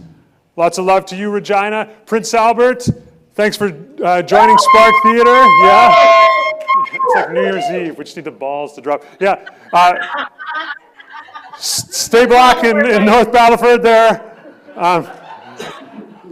Lots of love to you, Regina. Prince Albert, thanks for joining Spark Theatre. Yeah, it's like New Year's Eve. We just need the balls to drop. Yeah. Stay black in North Battleford there.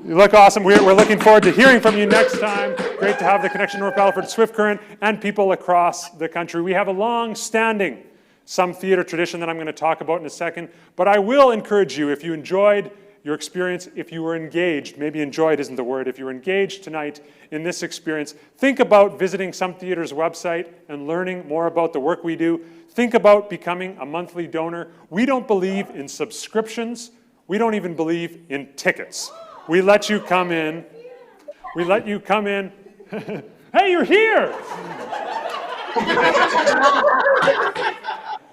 You look awesome. We're looking forward to hearing from you next time. Great to have the connection North Battleford, Swift Current, and people across the country. We have a long-standing Some Theatre tradition that I'm going to talk about in a second, but I will encourage you, if you enjoyed your experience, if you were engaged, maybe enjoyed isn't the word, if you were engaged tonight in this experience, think about visiting Some Theatre's website and learning more about the work we do. Think about becoming a monthly donor. We don't believe in subscriptions. We don't even believe in tickets. We let you come in. We let you come in. Hey, you're here!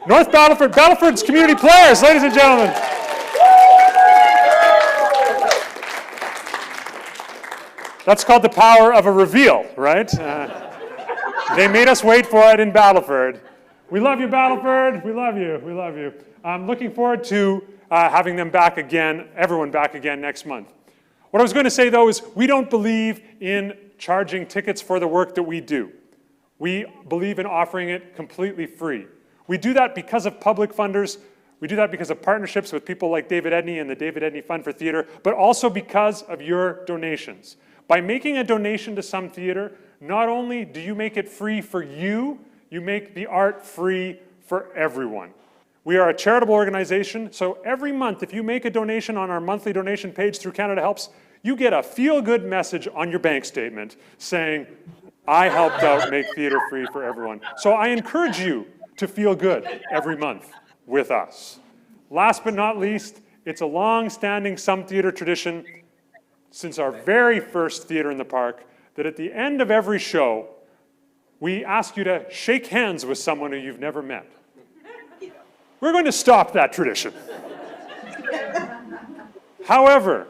North Battleford, Battleford's community players, ladies and gentlemen. That's called the power of a reveal, right? They made us wait for it in Battleford. We love you, Battleford. We love you. We love you. I'm looking forward to having them back again, everyone back again next month. What I was going to say, though, is we don't believe in charging tickets for the work that we do. We believe in offering it completely free. We do that because of public funders. We do that because of partnerships with people like David Edney and the David Edney Fund for Theatre, but also because of your donations. By making a donation to Some Theatre, not only do you make it free for you, you make the art free for everyone. We are a charitable organization, so every month, if you make a donation on our monthly donation page through Canada Helps, you get a feel-good message on your bank statement saying, I helped out make theater free for everyone. So I encourage you to feel good every month with us. Last but not least, it's a long-standing Some Theatre tradition. since our very first Theater in the Park, that at the end of every show, we ask you to shake hands with someone who you've never met. We're going to stop that tradition. However,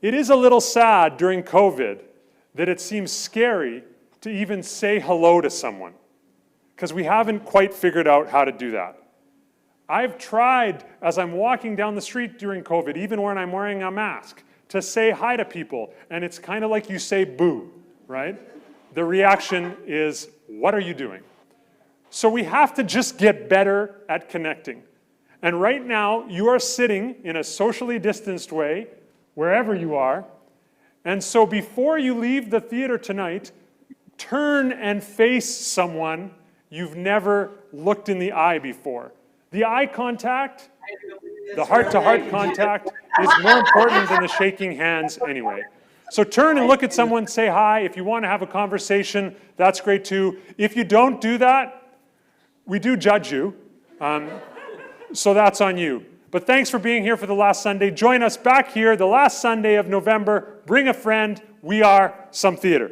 it is a little sad during COVID that it seems scary to even say hello to someone, because we haven't quite figured out how to do that. I've tried, as I'm walking down the street during COVID, even when I'm wearing a mask, to say hi to people, and it's kind of like you say boo, right? The reaction is, what are you doing? So we have to just get better at connecting. And right now, you are sitting in a socially distanced way, wherever you are. And so before you leave the theater tonight, turn and face someone you've never looked in the eye before. The eye contact, the heart-to-heart contact is more important than the shaking hands anyway. So turn and look at someone, say hi. If you want to have a conversation, that's great too. If you don't do that, we do judge you. So that's on you. But thanks for being here for the last Sunday. Join us back here the last Sunday of November. Bring a friend. We are Some Theater.